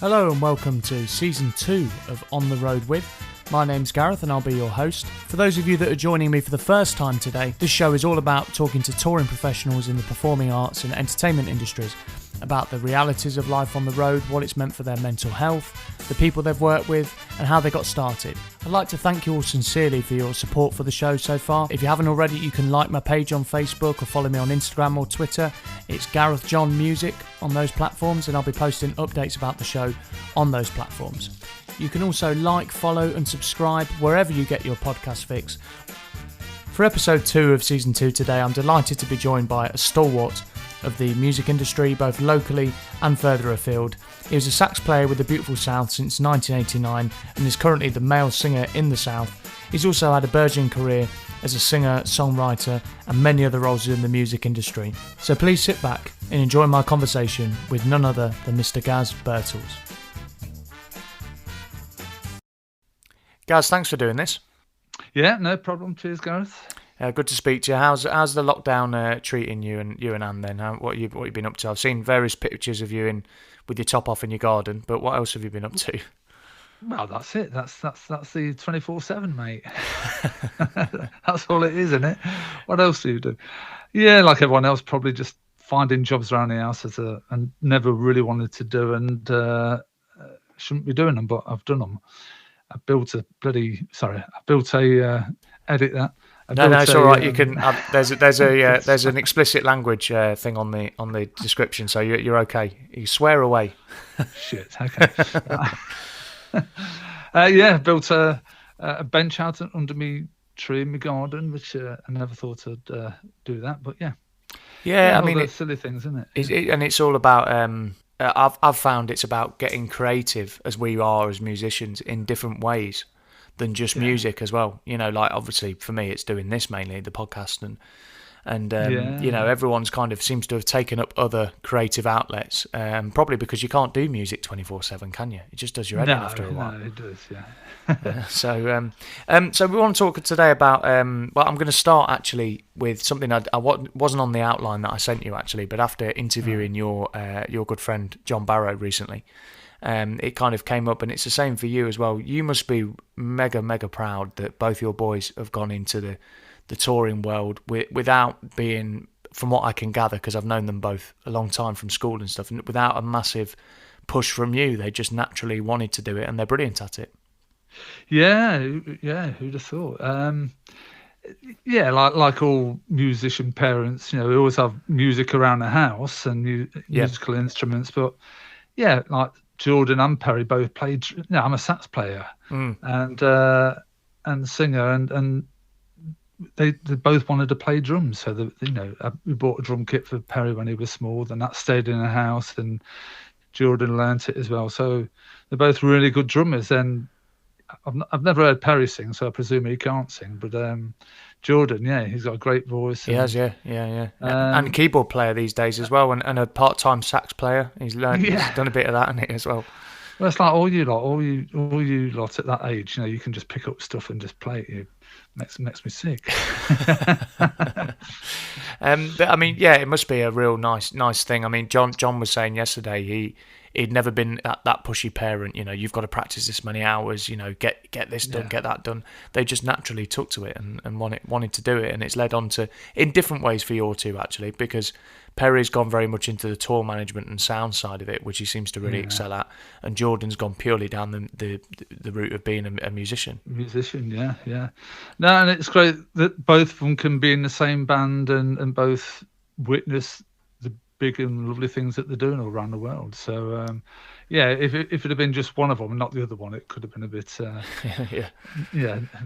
Hello and welcome to Season 2 of On the Road With. My name's Gareth and I'll be your host. For those of you that are joining me for the first time today, this show is all about talking to touring professionals in the performing arts and entertainment industries about the realities of life on the road, what it's meant for their mental health, the people they've worked with and how they got started. I'd like to thank you all sincerely for your support for the show so far. If you haven't already, you can like my page on Facebook or follow me on Instagram or Twitter. It's Gareth John Music on those platforms, and I'll be posting updates about the show on those platforms. You can also like, follow and subscribe wherever you get your podcast fix. For episode 2 of Season 2 today, I'm delighted to be joined by a stalwart of the music industry, both locally and further afield. He was a sax player with the beautiful South since 1989 and is currently the male singer in the South. He's also had a burgeoning career as a singer, songwriter and many other roles in the music industry. So please sit back and enjoy my conversation with none other than Mr. Gaz Birtles. Gaz, thanks for doing this. Yeah, no problem. Cheers, Gareth. Good to speak to you. How's the lockdown treating you and Anne then? What you been up to? I've seen various pictures of you with your top off in your garden, but what else have you been up to? Well, that's it. That's the 24/7, mate. That's all it is, isn't it? What else do you do? Yeah, like everyone else, probably just finding jobs around the house and never really wanted to do and shouldn't be doing them, but I've done them. I built a edit that. No, it's all right. You can. There's an explicit language thing on the description, so you're okay. You swear away. Shit. Okay. Yeah, built a bench out under me tree in my garden, which I never thought I'd do that, but yeah. Yeah, I mean, it's silly things, isn't it? And it's all about. I've found it's about getting creative as we are as musicians in different ways than just music as well. You know, like obviously for me it's doing this mainly, the podcast and you know, everyone's kind of seems to have taken up other creative outlets, probably because you can't do music 24/7, can you? It just does your head in after a while. No, it does, yeah. So we want to talk today about well, I'm going to start actually with something I wasn't on the outline that I sent you actually, but after interviewing your good friend John Barrow recently, it kind of came up, and it's the same for you as well. You must be mega proud that both your boys have gone into the touring world without being, from what I can gather, because I've known them both a long time from school and stuff, and without a massive push from you. They just naturally wanted to do it, and they're brilliant at it. Yeah, who'd have thought? Yeah, like all musician parents, you know, we always have music around the house and musical instruments, but yeah, like Jordan and Perry both played. You know, I'm a sax player and singer, and they both wanted to play drums. So we bought a drum kit for Perry when he was small, and that stayed in the house. And Jordan learnt it as well. So they're both really good drummers. And I've never heard Perry sing, so I presume he can't sing. But Jordan, yeah, he's got a great voice. He has, yeah. And a keyboard player these days as well, and a part-time sax player. He's learned, he's done a bit of that in it as well. Well, it's like all you lot at that age, you know, you can just pick up stuff and just play it. It makes me sick. But I mean, yeah, it must be a real nice thing. I mean, John was saying yesterday he'd never been that pushy parent. You know, you've got to practice this many hours. You know, get this done, get that done. They just naturally took to it and wanted to do it, and it's led on to in different ways for your two actually, because Perry's gone very much into the tour management and sound side of it, which he seems to really excel at, and Jordan's gone purely down the route of being a musician. Yeah. No, and it's great that both of them can be in the same band and both witness the big and lovely things that they're doing all around the world. So if it had been just one of them and not the other one, it could have been a bit a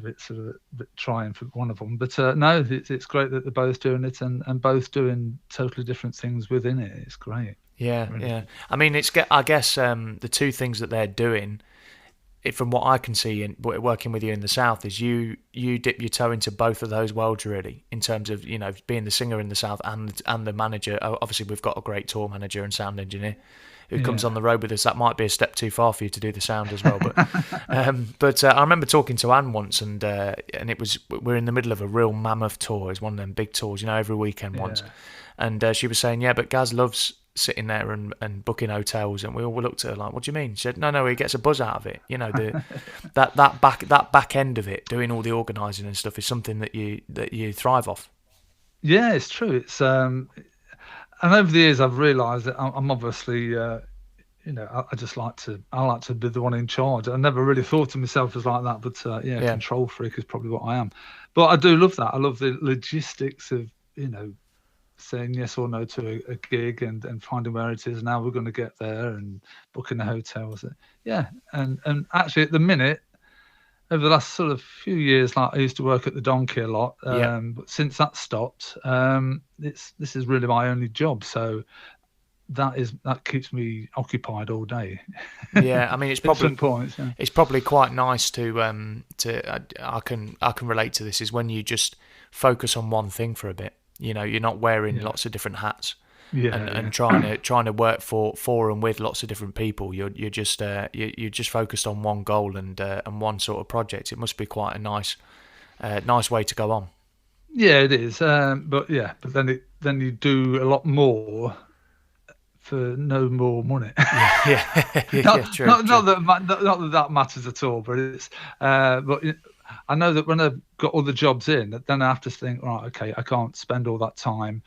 bit sort of a bit trying for one of them. But no, it's great that they're both doing it and both doing totally different things within it. It's great. Yeah. I mean, I guess the two things that they're doing, from what I can see in working with you in the South, is you dip your toe into both of those worlds really, in terms of, you know, being the singer in the South and the manager. Obviously, we've got a great tour manager and sound engineer who comes on the road with us. That might be a step too far for you to do the sound as well, but I remember talking to Anne once, and we're in the middle of a real mammoth tour. It's one of them big tours, you know, every weekend once, and she was saying, but Gaz loves sitting there and booking hotels, and we all looked at her like, "What do you mean?" She said, "No, he gets a buzz out of it. You know, that back end of it, doing all the organising and stuff, is something that you thrive off." Yeah, it's true. It's and over the years I've realised that I'm obviously I just like to be the one in charge. I never really thought of myself as like that, but control freak is probably what I am. But I do love that. I love the logistics of saying yes or no to a gig and finding where it is and how we're going to get there and booking the hotels. Yeah, and actually at the minute, over the last sort of few years, like I used to work at the Donkey a lot, but since that stopped, this is really my only job. So that keeps me occupied all day. Yeah, I mean it's probably points, yeah. It's probably quite nice to I can relate to this, is when you just focus on one thing for a bit. You're not wearing lots of different hats. And trying to work for and with lots of different people. You're just focused on one goal and one sort of project. It must be quite a nice way to go on. Yeah, it is. But then you do a lot more for no more money. True. Not that matters at all. But it's but I know that when I've got all the jobs in, then I have to think, right, okay, I can't spend all that time,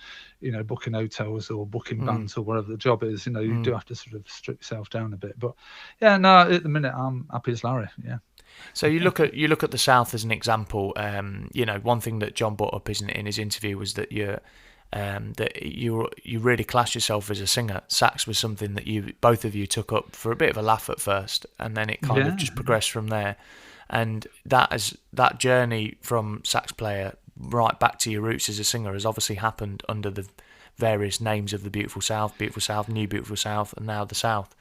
booking hotels or booking bands or whatever the job is. You do have to sort of strip yourself down a bit. But at the minute I'm happy as Larry. Yeah. So you look at the South as an example. One thing that John brought up in his interview was that you really class yourself as a singer. Sax was something that both of you took up for a bit of a laugh at first, and then it kind of just progressed from there. And that journey from sax player right back to your roots as a singer has obviously happened under the various names of the Beautiful South, New Beautiful South, and now the South.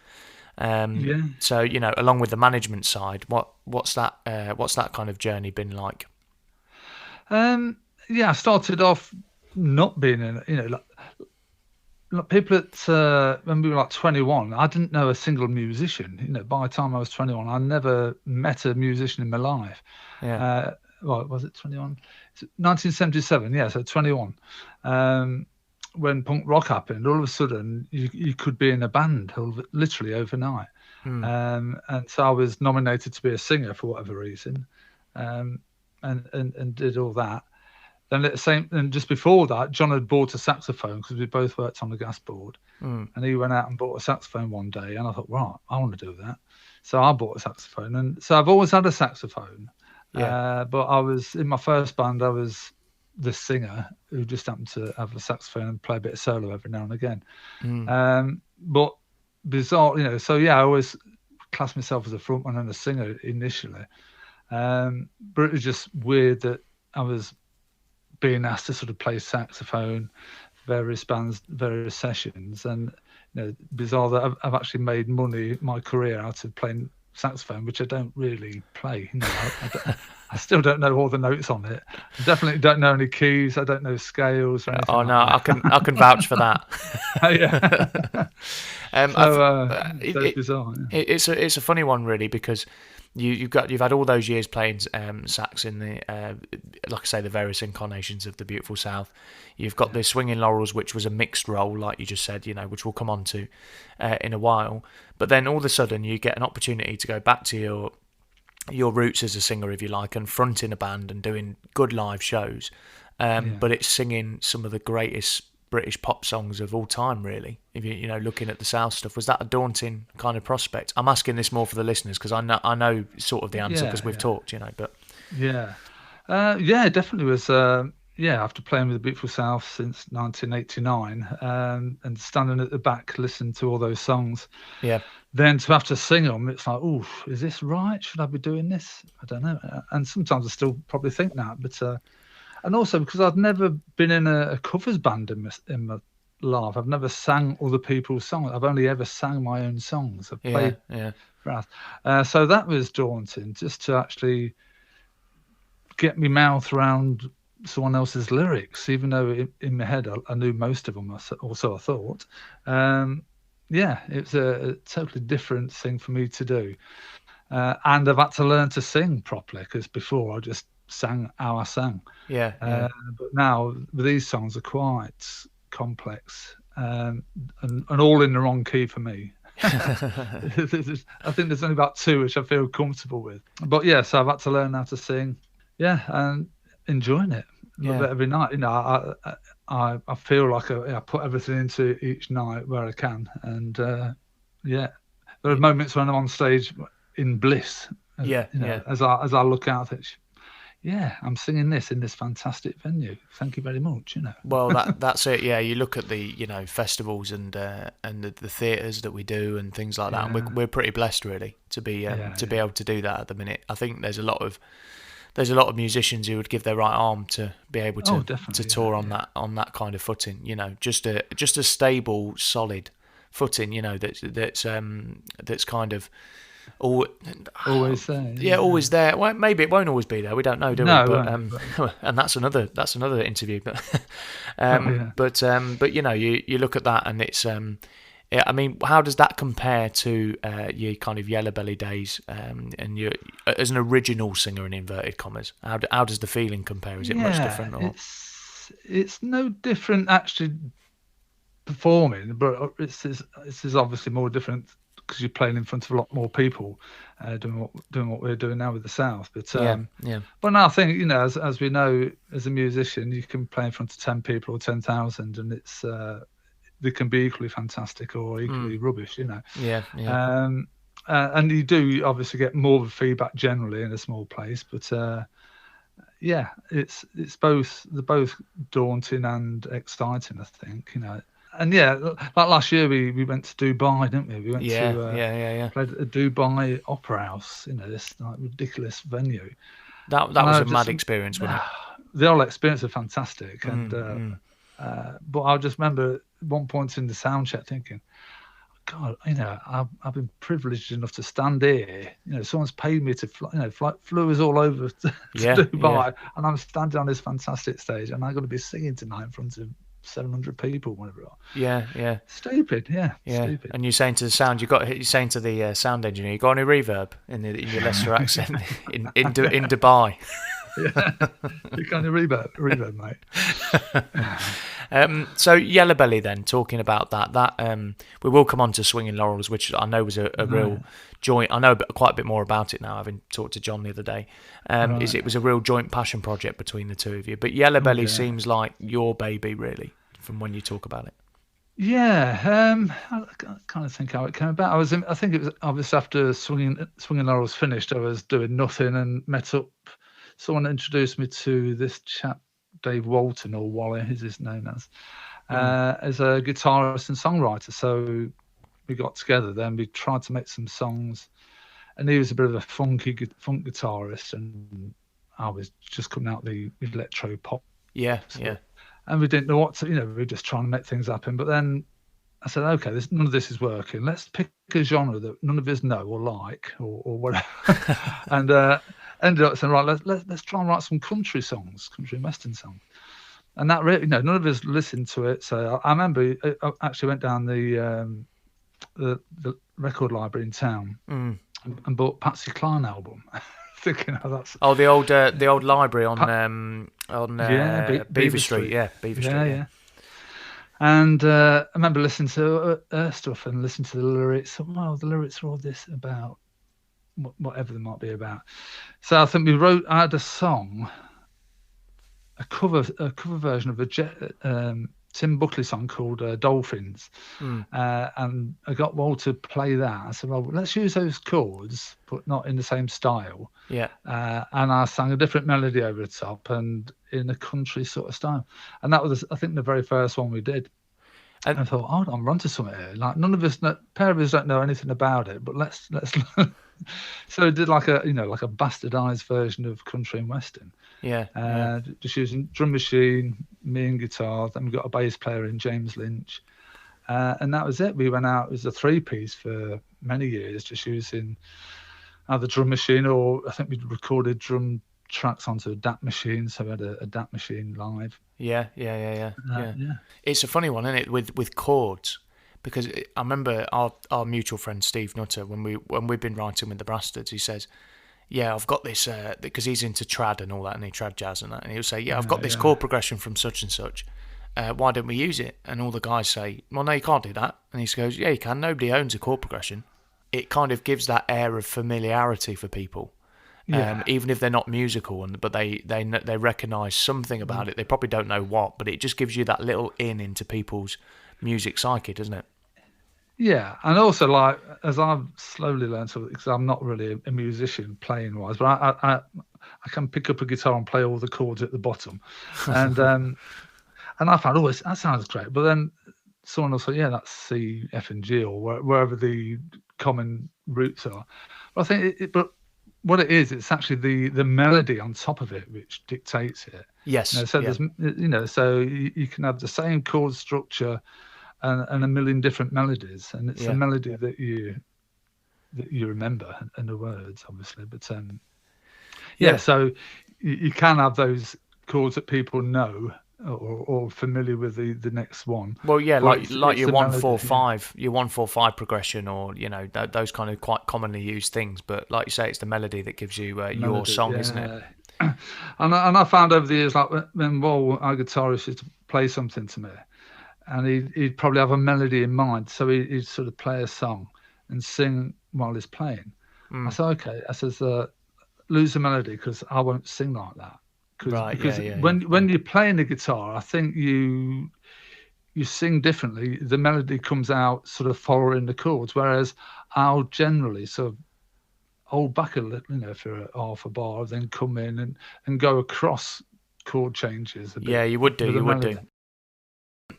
So along with the management side, what's that kind of journey been like? I started off not being in like people at when we were like 21, I didn't know a single musician. By the time I was 21, I never met a musician in my life. Was it 21? 1977, yeah, so 21. When punk rock happened, all of a sudden you could be in a band literally overnight. And so I was nominated to be a singer for whatever reason, and did all that. Then and just before that, John had bought a saxophone because we both worked on the gas board, and he went out and bought a saxophone one day, and I thought, right, I want to do that. So I bought a saxophone, and so I've always had a saxophone. But I was in my first band, I was the singer who just happened to have a saxophone and play a bit of solo every now and again. But bizarre, so I always classed myself as a frontman and a singer initially. But it was just weird that I was being asked to sort of play saxophone, various bands, various sessions, and bizarre that I've actually made my career out of playing saxophone, which I don't really play. I still don't know all the notes on it. I definitely don't know any keys. I don't know scales or anything. Oh no, I can vouch for that. It's bizarre. Yeah. It's a funny one really, because you've had all those years playing sax in the like I say, the various incarnations of the Beautiful South. You've got the Swinging Laurels, which was a mixed role, like you just said, which we'll come on to in a while. But then all of a sudden you get an opportunity to go back to your roots as a singer, if you like, and fronting a band and doing good live shows. But it's singing some of the greatest British pop songs of all time, really. If looking at the South stuff, was that a daunting kind of prospect? I'm asking this more for the listeners because I know sort of the answer because we've talked, but it definitely was. After playing with the Beautiful South since 1989, and standing at the back listening to all those songs, then to have to sing them, it's like, oh, is this right? Should I be doing this? I don't know. And sometimes I still probably think that, but. And also because I've never been in a covers band in my life. I've never sang other people's songs. I've only ever sang my own songs. I've played for us. So that was daunting, just to actually get my mouth around someone else's lyrics, even though in my head I knew most of them, also I thought. It was a totally different thing for me to do. And I've had to learn to sing properly, because before I just sang how I sang. But now these songs are quite complex, and all in the wrong key for me. I think there's only about 2 which I feel comfortable with. But yeah, so I've had to learn how to sing. Yeah, and enjoying it. Love it every night. I feel like I put everything into each night where I can, and there are moments when I'm on stage in bliss. As I look out at it. Yeah, I'm singing this in this fantastic venue. Thank you very much. Well, that's it. Yeah, you look at the festivals and the theatres that we do and things like that. And we're pretty blessed, really, to be able to do that at the minute. I think there's a lot of musicians who would give their right arm to be able to tour on that kind of footing. Just a stable, solid footing. That's kind of. Always there. Yeah, always there. Well, maybe it won't always be there. We don't know, do we? But and that's another interview. But you look at that and it's I mean, how does that compare to your kind of Yellowbelly days and you as an original singer in inverted commas? How does the feeling compare? Is it much different? Or? It's no different actually performing, but it's obviously more different. Because you're playing in front of a lot more people, doing what we're doing now with the South. But But no, I think as we know, as a musician, you can play in front of 10 people or 10,000, and it's they can be equally fantastic or equally rubbish. And you do obviously get more of a feedback generally in a small place, but it's both daunting and exciting. I think And like last year, we went to Dubai, didn't we? We went to played at a Dubai Opera House, this like ridiculous venue. That was a mad experience, wasn't it? The whole experience was fantastic, and but I just remember at one point in the sound check thinking, God, I've been privileged enough to stand here. Someone's paid me to fly, flew us all over to Dubai, and I'm standing on this fantastic stage, and I'm going to be singing tonight in front of 700 people, whatever. Stupid. Stupid. And you're saying to the sound, you're saying to the sound engineer, you got any reverb in your Leicester accent in Dubai? You got any reverb, mate? So Yellowbelly, then, talking about that we will come on to Swinging Laurels, which I know was a real joint. I know quite a bit more about it now, having talked to John the other day. It was a real joint passion project between the two of you. But Yellowbelly seems like your baby, really, from when you talk about it. I kind of think how it came about. I think it was obviously after Swinging Laurels finished, I was doing nothing and met up. Someone introduced me to this chap, Dave Walton, or Wally, as he's known as a guitarist and songwriter. So we got together then, we tried to make some songs, and he was a bit of a funk guitarist, and I was just coming out the electro pop stuff. And we didn't know what to, we were just trying to make things happen. But then I said, okay, none of this is working. Let's pick a genre that none of us know or like or whatever. And ended up saying, right, let's try and write some country and western songs. And that really, none of us listened to it. So I remember I actually went down the record library in town and bought Patsy Cline album. Thinking, that's the old library on Beaver Street. Beaver Street. And I remember listening to her stuff and listening to the lyrics. The lyrics are all this about whatever they might be about. So I think I had a song, a cover version of a Tim Buckley song called Dolphins, and I got Walt to play that. I said, well, let's use those chords, but not in the same style. And I sang a different melody over the top and in a country sort of style. And that was, I think, the very first one we did. And I thought, hold on, run to something here. Like none of us, pair of us don't know anything about it, but let's. So I did like a bastardized version of country and western. Just using drum machine, me and guitar. Then we got a bass player in James Lynch, and that was it. We went out. It was a 3-piece for many years, just using either drum machine or I think we recorded drum tracks onto a DAT machine. So we had a DAT machine live. Yeah. It's a funny one, isn't it, with chords? Because I remember our mutual friend Steve Nutter, when we've been writing with the Bastards, he says, I've got this, because he's into trad and all that, and he trad jazz and that, and he'll say, I've got this chord progression from such and such, why don't we use it? And all the guys say, well, no, you can't do that. And he goes, yeah, you can. Nobody owns a chord progression. It kind of gives that air of familiarity for people. Even if they're not musical, but they recognise something about it. They probably don't know what, but it just gives you that little into people's music psyche, doesn't it? Yeah, and also like as I've slowly learned, because I'm not really a musician playing wise, but I can pick up a guitar and play all the chords at the bottom, and I found that sounds great. But then someone will say, yeah, that's C, F, and G, or wherever the common roots are. But I think but what it is, it's actually the melody on top of it which dictates it. Yes. So there's so you can have the same chord structure and a million different melodies, and it's a melody that you remember, and the words obviously. But so you can have those chords that people know or familiar with the next one. Well, yeah, like your 1-4-5, your 1-4-5 progression, or those kind of quite commonly used things. But like you say, it's the melody that gives you your song, isn't it? And I found over the years, like when our guitarist used to play something to me, and he'd probably have a melody in mind, so he'd sort of play a song and sing while he's playing. I said, okay, I says, lose the melody because I won't sing like that. Because when you're playing the guitar, I think you sing differently. The melody comes out sort of following the chords, whereas I'll generally sort of hold back a little, for half a bar, then come in and go across chord changes a bit. Yeah, you would do.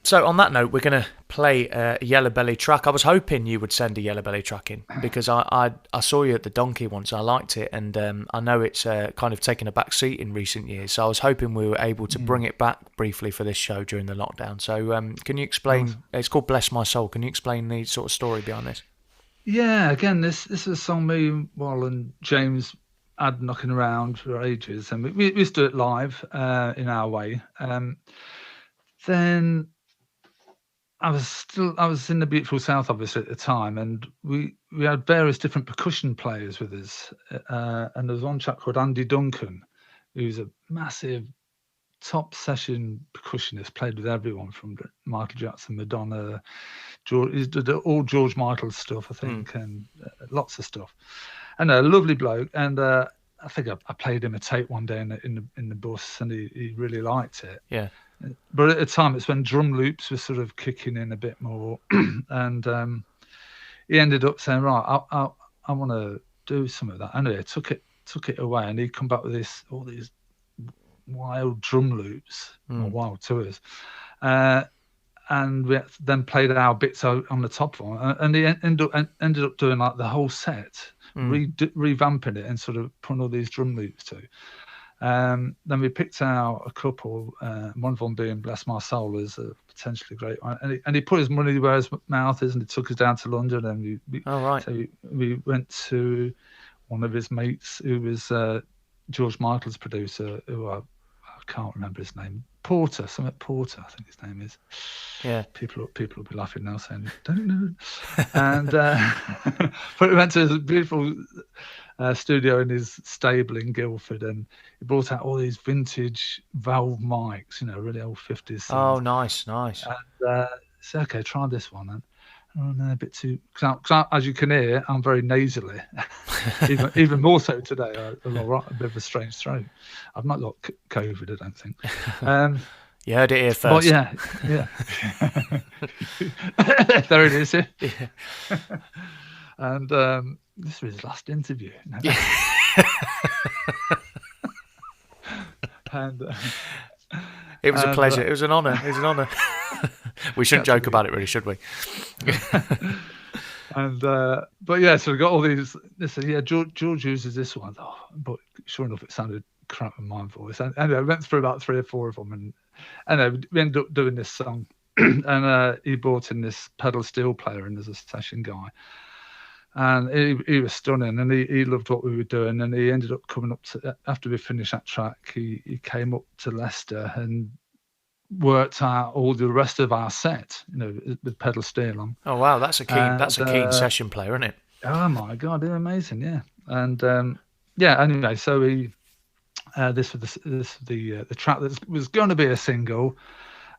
So on that note, we're going to play a Yellowbelly track. I was hoping you would send a Yellowbelly track in, because I saw you at the Donkey once. I liked it, and I know it's kind of taken a back seat in recent years. So I was hoping we were able to bring it back briefly for this show during the lockdown. So can you explain? It's called Bless My Soul. Can you explain the sort of story behind this? Yeah, again, this is a song me, and James had knocking around for ages, and we used to do it live in our way. Then I was in the beautiful South, obviously, at the time, and we had various different percussion players with us. And there was one chap called Andy Duncan, who's a massive top session percussionist, played with everyone from Michael Jackson, Madonna, he did all George Michael stuff, I think, and lots of stuff. And a lovely bloke. And I think I played him a tape one day in the bus, and he really liked it. Yeah. But at the time, it's when drum loops were sort of kicking in a bit more, and he ended up saying, "Right, I want to do some of that." Anyway, took it away, and he'd come back with all these wild drum loops, or wild to us, and we then played our bits on the top one, and he ended up doing like the whole set, revamping it and sort of putting all these drum loops to. Then we picked out a couple, one of them being Bless My Soul as a potentially great one, and he put his money where his mouth is, and he took us down to London, and we went to one of his mates who was George Michael's producer, who I can't remember his name, Porter, I think his name is. Yeah. People will be laughing now, saying, don't know. And but we went to his beautiful studio in his stable in Guildford, and he brought out all these vintage valve mics, really old 50s sounds. Oh, nice. And said, okay, try this one then. Oh, no, a bit too... Cause as you can hear, I'm very nasally. even more so today. I've got a bit of a strange throat. I've not got COVID, I don't think. You heard it here first. But yeah. There it is. Yeah. And this was his last interview. And it was a pleasure. It was an honour. We shouldn't joke about it, really, should we? And but yeah, so we got all these. They said, yeah, George uses this one. Oh, but sure enough, it sounded crap in my voice. And anyway, I went through about 3 or 4 of them, and anyway, we ended up doing this song. And he brought in this pedal steel player, and as a session guy. And he was stunning, and he loved what we were doing. And he ended up coming up to, after we finished that track, he came up to Leicester and worked out all the rest of our set, with pedal steel on. Oh wow, that's a keen session player, isn't it? Oh my God, they're amazing, yeah. And anyway, so this was the track that was going to be a single,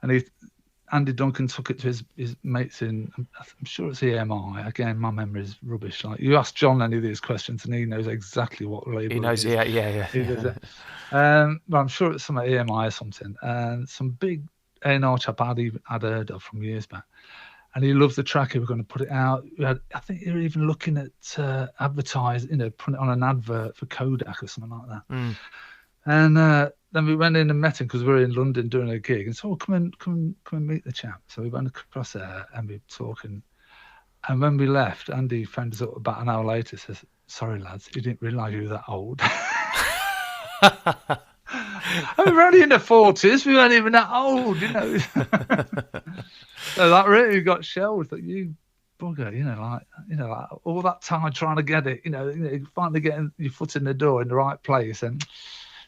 and Andy Duncan took it to his mates in, I'm sure it's EMI. Again, my memory is rubbish. Like, you ask John any of these questions and he knows exactly what label he knows. Yeah. But I'm sure it's some EMI or something, and some big A&R chap I'd heard of from years back. And he loved the track. He was going to put it out. I think they were even looking at putting it on an advert for Kodak or something like that. And then we went in and met him because we were in London doing a gig. And so, come and meet the chap. So we went across there and we were talking. And when we left, Andy phoned us up about an hour later. Says, "Sorry lads, he didn't realise you were that old." We were only in the 40s. We weren't even that old, So that really got shelved. That you bugger, like all that time trying to get it, finally getting your foot in the door in the right place, and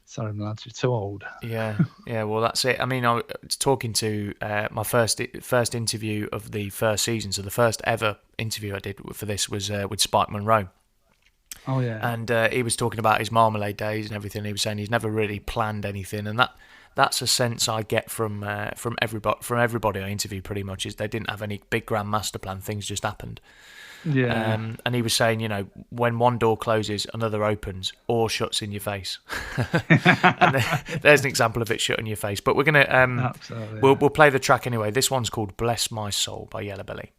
sorry, lads, you're too old. Yeah. Well, that's it. I mean, I was talking to my first interview of the first season. So the first ever interview I did for this was with Spike Monroe. Oh yeah. And he was talking about his Marmalade days and everything. He was saying he's never really planned anything, and that's a sense I get from everybody I interview. Pretty much is they didn't have any big grand master plan. Things just happened. Yeah. And he was saying, when one door closes, another opens or shuts in your face. And there's an example of it shut in your face. But we're gonna we'll play the track anyway. This one's called "Bless My Soul" by Yellowbelly.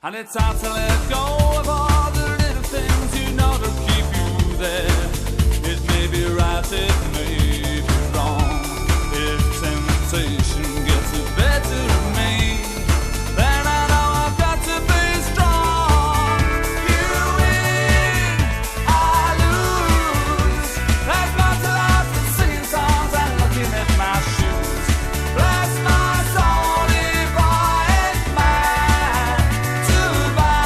And it's time to let go of all the little things to keep you there. It may be right, it may be wrong. If temptation gets the better of me, then I know I've got to be strong. You win, I lose. There's much life in singing songs and looking at my shoes. Bless my soul if I ain't mine to buy.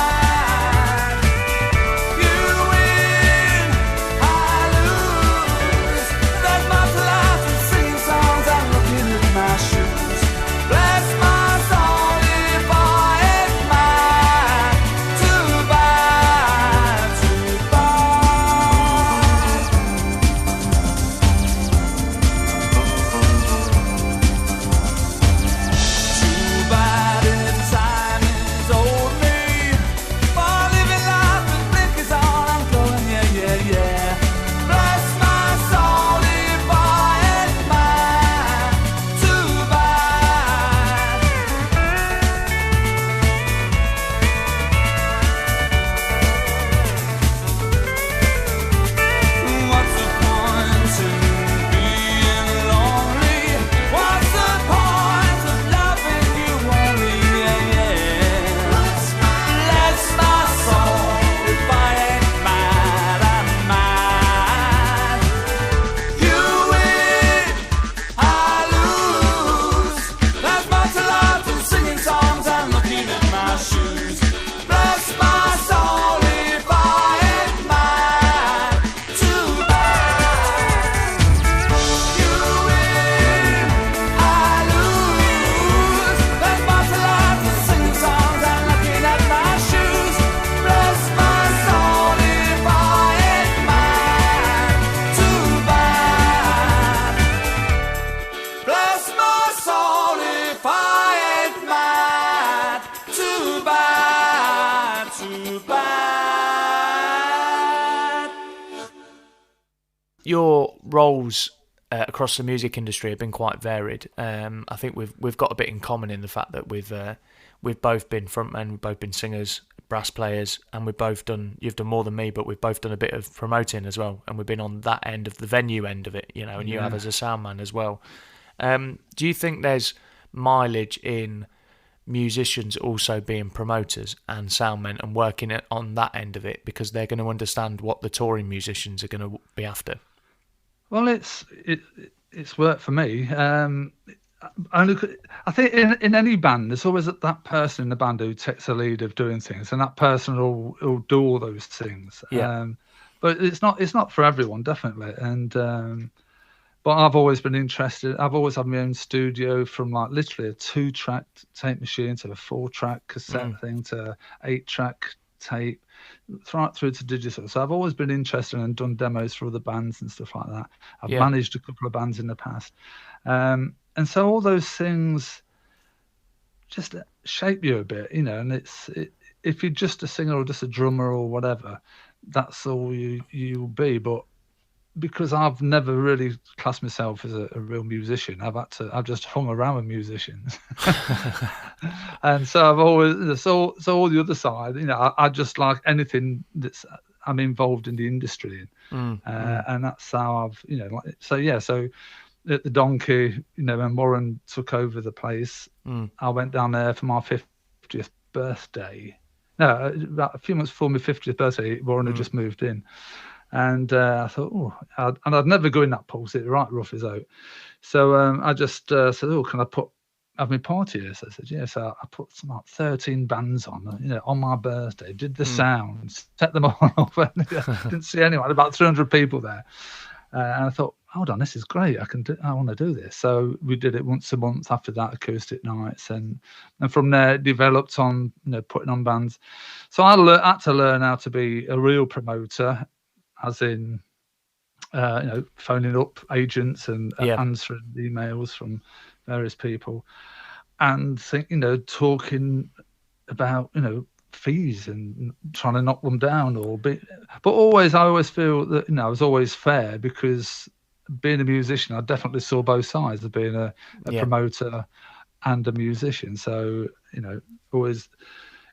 bad. Your roles across the music industry have been quite varied. I think we've got a bit in common in the fact that we've both been frontmen, we've both been singers, brass players, and you've done more than me, but we've both done a bit of promoting as well, and we've been on that end of the venue end of it, and you have as a sound man as well. Do you think there's mileage in musicians also being promoters and sound men and working on that end of it, because they're going to understand what the touring musicians are going to be after? Well, it's worked for me. I think in any band, there's always that person in the band who takes the lead of doing things, and that person will do all those things. Yeah. But it's not for everyone, definitely. And but I've always been interested. I've always had my own studio, from like literally a 2-track tape machine to a 4-track cassette thing to 8-track tape, right through to digital. So I've always been interested and done demos for other bands and stuff like that. I've managed a couple of bands in the past. And so all those things just shape you a bit, and if you're just a singer or just a drummer or whatever, that's all you'll be. But because I've never really classed myself as a real musician, I've just hung around with musicians. And so I've always, so all the other side, I just like anything I'm involved in the industry in. And that's how I've, so at the Donkey, when Warren took over the place, I went down there for my 50th birthday. No, about a few months before my 50th birthday, Warren had just moved in. And I thought, I'd never go in that pub, it's right rough as out. So I just said, can I have my party here? So I said, yeah. So I put some like 13 bands on my birthday, did the sounds, set them all up. And, didn't see anyone, about 300 people there. And I thought, hold on, this is great. I want to do this. So we did it once a month after that, acoustic nights, and from there it developed on putting on bands. So I had to learn how to be a real promoter, as in phoning up agents and answering emails from various people, and talking about fees and trying to knock them down, but I always feel that I was always fair, because being a musician, I definitely saw both sides of being a promoter and a musician. So always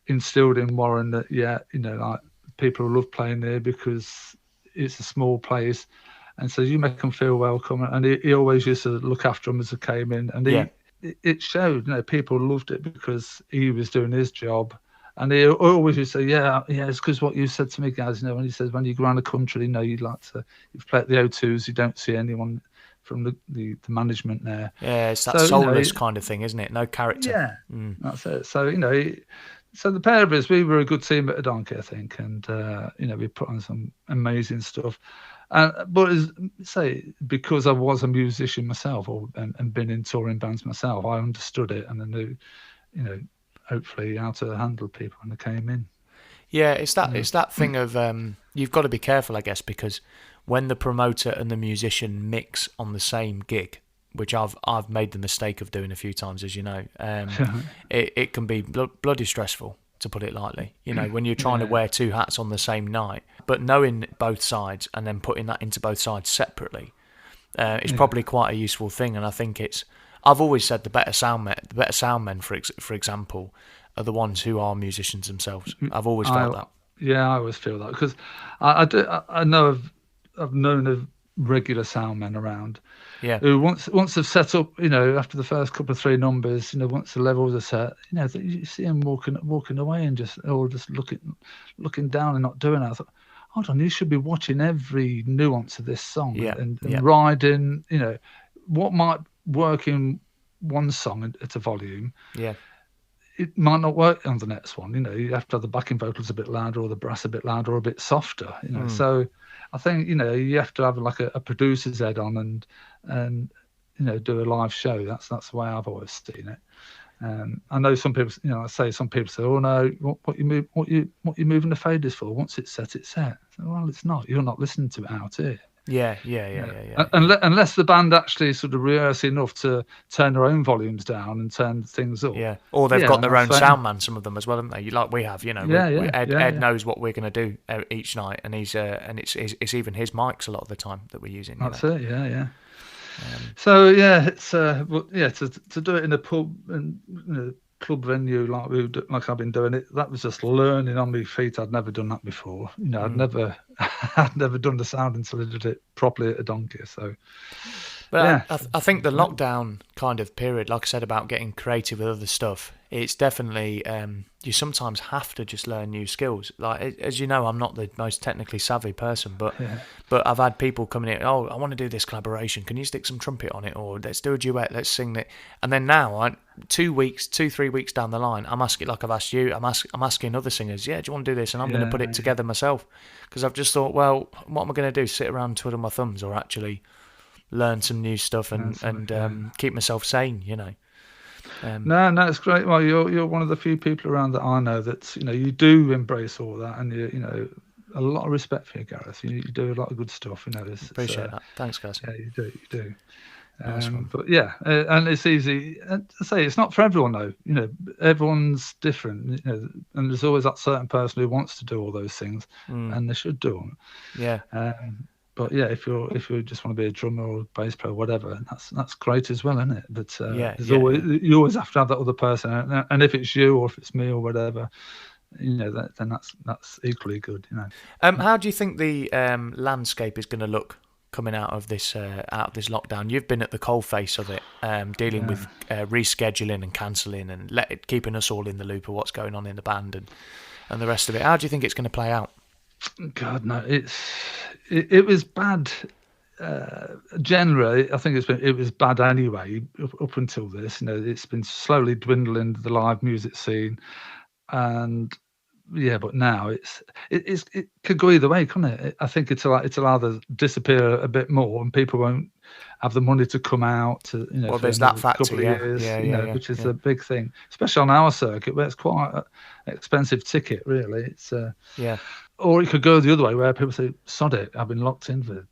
instilled in Warren that like people love playing there because it's a small place, and so you make them feel welcome. And he always used to look after them as they came in, and it showed. People loved it because he was doing his job. And he always used to say, it's because what you said to me, guys, when he says, when you go around the country, you'd like to, you play at the O2s, you don't see anyone from the management there. Yeah, it's that soulless kind of thing, isn't it? No character. Yeah, that's it. So, so the pair of us, we were a good team at a Donkey, I think. And, we put on some amazing stuff. But because I was a musician myself and been in touring bands myself, I understood it, and I knew, hopefully how to handle people when they came in. Yeah, it's that thing of you've got to be careful, I guess, because when the promoter and the musician mix on the same gig, which I've made the mistake of doing a few times, as you know, it can be bloody stressful, to put it lightly. When you're trying to wear two hats on the same night, but knowing both sides and then putting that into both sides separately is probably quite a useful thing. And I think I've always said the better sound men, for example, are the ones who are musicians themselves. I've always felt that. Yeah, I always feel that, because I know I've known of regular sound men around. Yeah. Who once they've set up, after the first couple of 3 numbers, once the levels are set, you see them walking away and just looking down and not doing it. I thought, hold on, you should be watching every nuance of this song and riding, what might work in one song at a volume, it might not work on the next one. You have to have the backing vocals a bit louder, or the brass a bit louder, or a bit softer. So I think you have to have like a producer's head on and do a live show. That's the way I've always seen it. I know some people, some people say, oh no, what you moving the faders for? Once it's set, it's set. So, well, it's not. You're not listening to it out here. Yeah. Unless the band actually sort of rehearse enough to turn their own volumes down and turn things up. Yeah, or they've got their own sound man, some of them as well, haven't they? Like we have, Ed knows what we're going to do each night, and it's even his mics a lot of the time that we're using. That's it, yeah. So it's to do it in a pub and club venue like I've been doing it. That was just learning on my feet. I'd never done that before. I'd never done the sound until I did it properly at a donkey. So. But I think the lockdown kind of period, like I said about getting creative with other stuff, it's definitely you sometimes have to just learn new skills. Like as you know, I'm not the most technically savvy person, but I've had people coming in. Oh, I want to do this collaboration. Can you stick some trumpet on it, or let's do a duet? Let's sing that. And then now, 3 weeks down the line, I'm asking, like I've asked you, I'm asking other singers. Yeah, do you want to do this? And I'm going to put it together myself because I've just thought, well, what am I going to do? Sit around twiddle my thumbs, or actually learn some new stuff and keep myself sane, No, it's great. Well, you're one of the few people around that I know that you do embrace all that, and you a lot of respect for you, Gareth. You do a lot of good stuff. Appreciate that. Thanks, guys. Yeah, you do. But and it's easy. And I say it's not for everyone though. Everyone's different. And there's always that certain person who wants to do all those things, and they should do them. Yeah. But if you just want to be a drummer or bass player, or whatever, that's great as well, isn't it? But you always have to have that other person, and if it's you or if it's me or whatever, then that's equally good. How do you think the landscape is going to look coming out of this lockdown? You've been at the coalface of it, dealing with rescheduling and cancelling and keeping us all in the loop of what's going on in the band and the rest of it. How do you think it's going to play out? God, no, it was bad. Generally, I think it was bad anyway up until this. It's been slowly dwindling, the live music scene, and but now it could go either way, couldn't it? I think it'll either disappear a bit more and people won't have the money to come out to well, there's that factor, couple of years, which is a big thing, especially on our circuit where it's quite an expensive ticket, really. It's or it could go the other way where people say, sod it, I've been locked in for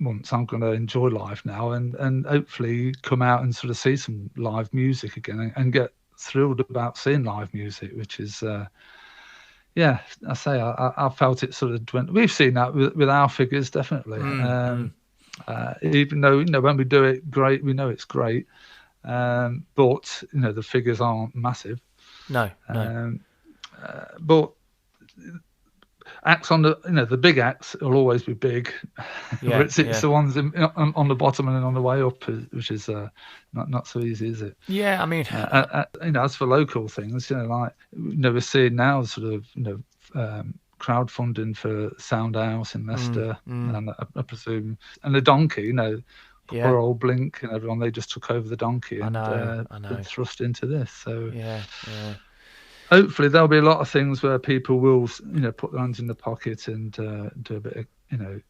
months, I'm going to enjoy life now and hopefully come out and sort of see some live music again and get thrilled about seeing live music, which is I say I felt it sort of dwindle. We've seen that with our figures, definitely. Even though when we do it great, we know it's great, but the figures aren't massive. No. But acts on the big acts will always be big. It's the ones on the bottom and on the way up, which is not so easy, is it? Yeah, I mean, as for local things, we're seeing now sort of crowdfunding for Sound House in Leicester, and I presume, and the Donkey, poor old Blink and everyone, they just took over the Donkey and been thrust into this. So hopefully there'll be a lot of things where people will, put their hands in the pocket and do a bit of,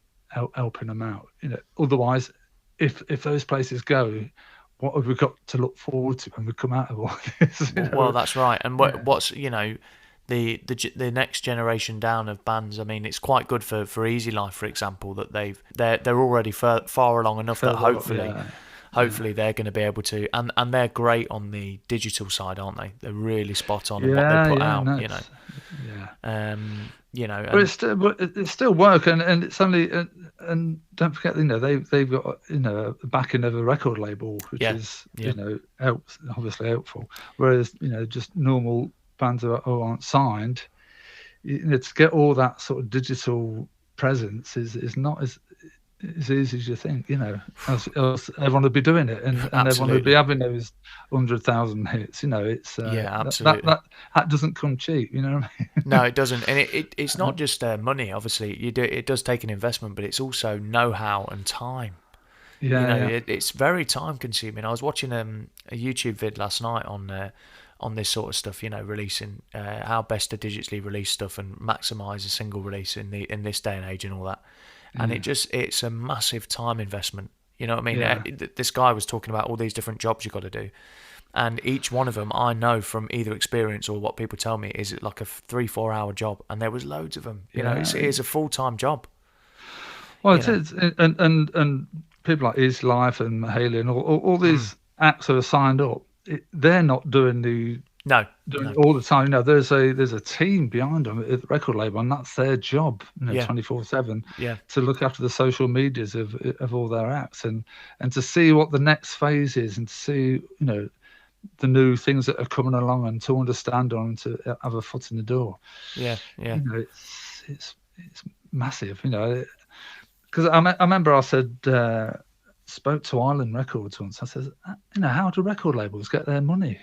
helping them out. Otherwise, if those places go, what have we got to look forward to when we come out of all this? Well, that's right. And what's the next generation down of bands? I mean, it's quite good for Easy Life, for example, that they're already far along enough that hopefully they're going to be able to, and they're great on the digital side, aren't they? They're really spot on in what they put out. But it's still work, and it's only and don't forget, they've got a backing of a record label, which is obviously helpful. Whereas just normal bands who aren't signed, to get all that sort of digital presence is not as easy as you think. Else everyone would be doing it, and everyone would be having those 100,000 hits. It's absolutely. That doesn't come cheap. You know what I mean? No, it doesn't, and it's not just money. Obviously, it does take an investment, but it's also know-how and time. It's very time consuming. I was watching a YouTube vid last night on this sort of stuff, releasing how best to digitally release stuff and maximize a single release in this day and age and all that. And it's a massive time investment. You know what I mean? This guy was talking about all these different jobs you've got to do. And each one of them, I know from either experience or what people tell me, is like a 3-4 hour job. And there was loads of them. It is a full-time job. Well, it is, and people like Easy Life and Haley and all these acts who are signed up, they're not doing all the time. There's a team behind them at the record label, and that's their job, 24/7. To look after the social medias of all their acts, and to see what the next phase is, and to see the new things that are coming along, and to understand on, and to have a foot in the door. It's massive, because I remember I said, spoke to Island Records once. I said, how do record labels get their money?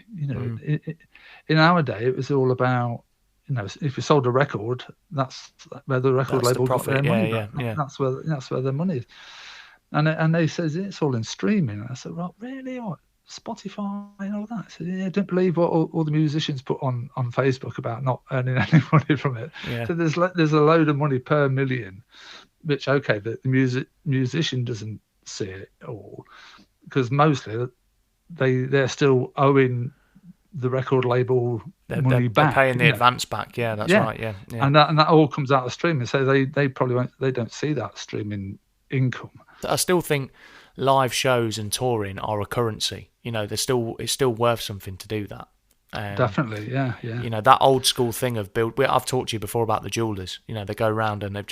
In our day, it was all about, if you sold a record, that's where the record label got their money. That's where their money is. And they said it's all in streaming. And I said, well, really? What? Spotify and all that? I said, I don't believe what all the musicians put on Facebook about not earning any money from it. So there's a load of money per million, which the musician doesn't see it all, because mostly they're still owing the record label money back. They're paying the advance back. That's right. And that all comes out of streaming, so they probably don't see that streaming income. I still think live shows and touring are a currency. It's still worth something to do that. Definitely, yeah. That old school thing of I've talked to you before about the Jewelers. They go around and they've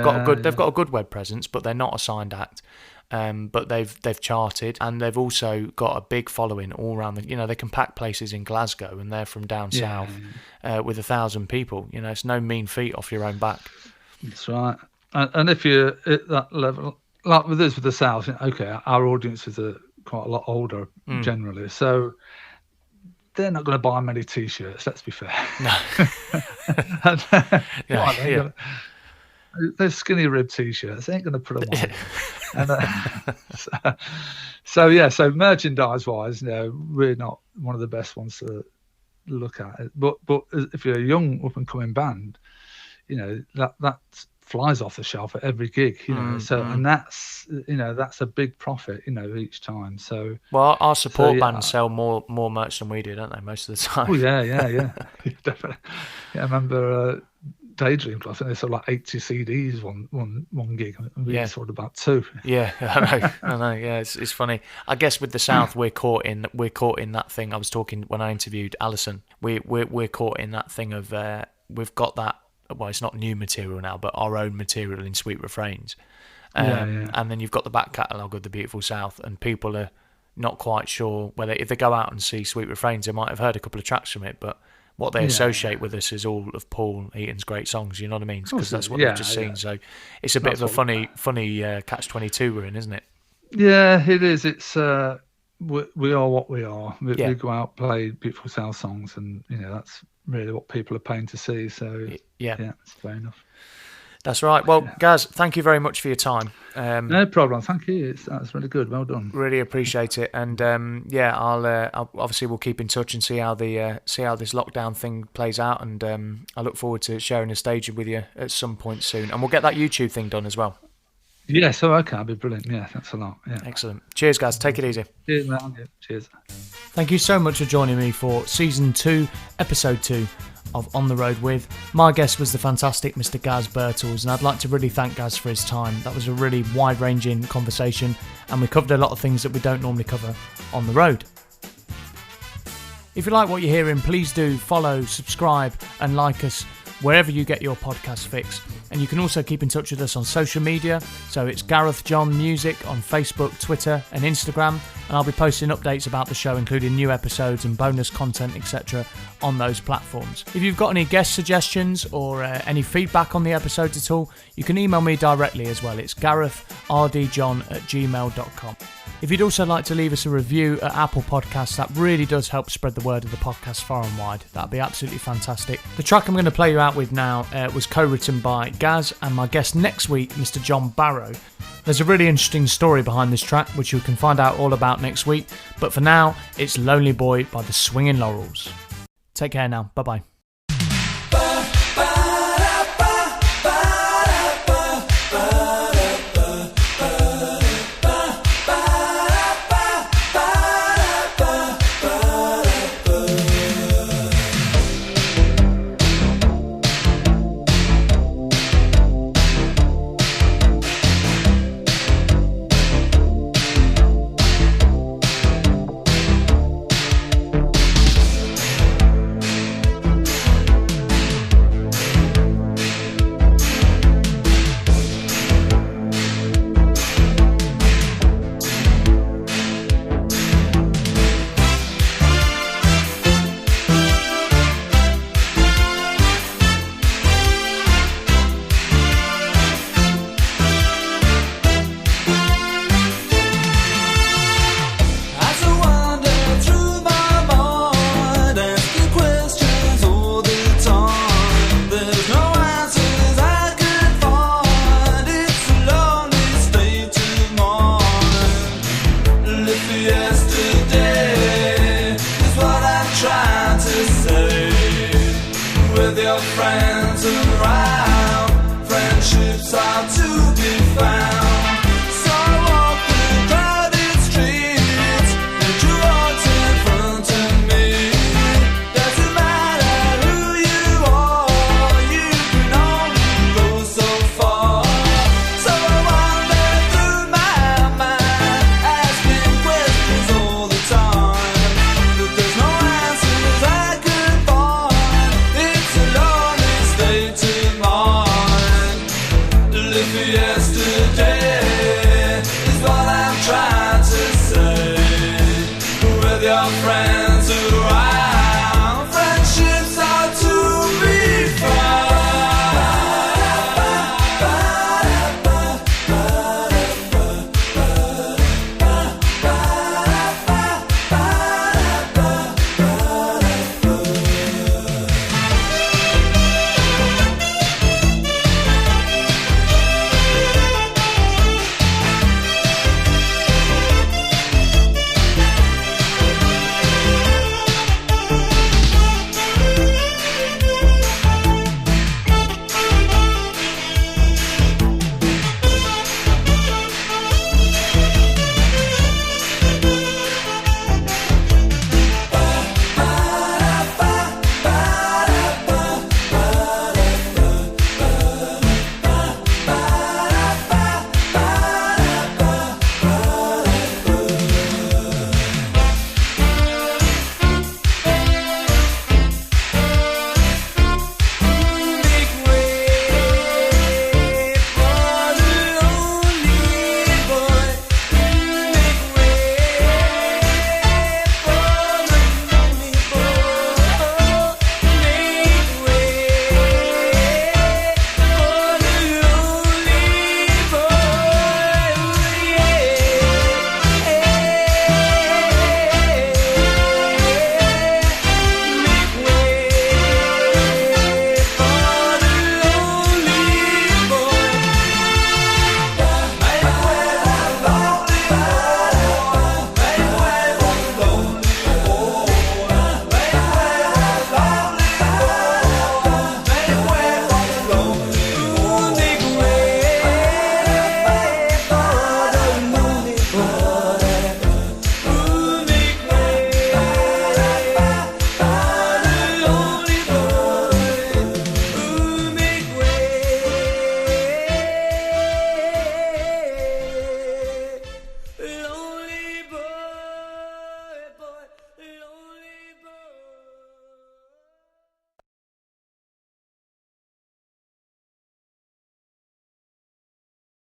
got a good web presence, but they're not a signed act. But they've charted, and they've also got a big following all around. They can pack places in Glasgow, and they're from down south with 1,000 people. It's no mean feat off your own back. That's right. And if you're at that level, like with us with the South, our audiences are quite a lot older generally, so they're not going to buy many T-shirts. Let's be fair. No. Those skinny rib T-shirts, they ain't going to put them on. So merchandise wise, we're not one of the best ones to look at. But if you're a young up and coming band, that flies off the shelf at every gig, and that's a big profit, each time. So our support bands sell more merch than we do, don't they, most of the time? Oh yeah definitely. I remember Daydream, I think they sold like 80 CDs one gig. We sold about 2. I know. Yeah, it's funny. I guess with the South, we're caught in that thing. I was talking when I interviewed Alison. We're caught in that thing of we've got that. Well, it's not new material now, but our own material in Sweet Refrains. And then you've got the back catalogue of the Beautiful South, and people are not quite sure whether, if they go out and see Sweet Refrains, they might have heard a couple of tracks from it, but what they associate with us is all of Paul Eaton's great songs, you know what I mean? Because that's what they've just seen. So it's a bit of a funny catch-22 we're in, isn't it? Yeah, it is. It's we are what we are. We go out, play Beautiful South songs, and that's really what people are paying to see. So it's fair enough. That's right. Well, Gaz, thank you very much for your time. No problem. Thank you. That's really good. Well done. Really appreciate it. And I'll obviously we'll keep in touch and see how this lockdown thing plays out. And I look forward to sharing a stage with you at some point soon. And we'll get that YouTube thing done as well. Yeah. So okay, that'd be brilliant. Yeah. Thanks a lot. Yeah. Excellent. Cheers, guys. Take it easy. Cheers, man. Cheers. Thank you so much for joining me for Season 2, Episode 2 of On the Road With. My guest was the fantastic Mr. Gaz Birtles, and I'd like to really thank Gaz for his time. That was a really wide-ranging conversation, and we covered a lot of things that we don't normally cover on the road. If you like what you're hearing, please do follow, subscribe, and like us wherever you get your podcast fix. And you can also keep in touch with us on social media. So it's Gareth John Music on Facebook, Twitter and Instagram. And I'll be posting updates about the show, including new episodes and bonus content, etc. on those platforms. If you've got any guest suggestions or any feedback on the episodes at all, you can email me directly as well. It's garethrdjohn@gmail.com. If you'd also like to leave us a review at Apple Podcasts, that really does help spread the word of the podcast far and wide. That'd be absolutely fantastic. The track I'm going to play you out with now was co-written by Gaz and my guest next week, Mr. John Barrow. There's a really interesting story behind this track, which you can find out all about next week. But for now, it's Lonely Boy by the Swinging Laurels. Take care now. Bye-bye. friends around. Friendships are to be found. So I walk the crowded streets, and you walked in front of me. Doesn't matter who you are, you can only go so far. So I wander through my mind, asking questions all the time, but there's no answers I could find. It's a lonely state of mind. Live for yesterday is what I'm trying to say. With your friends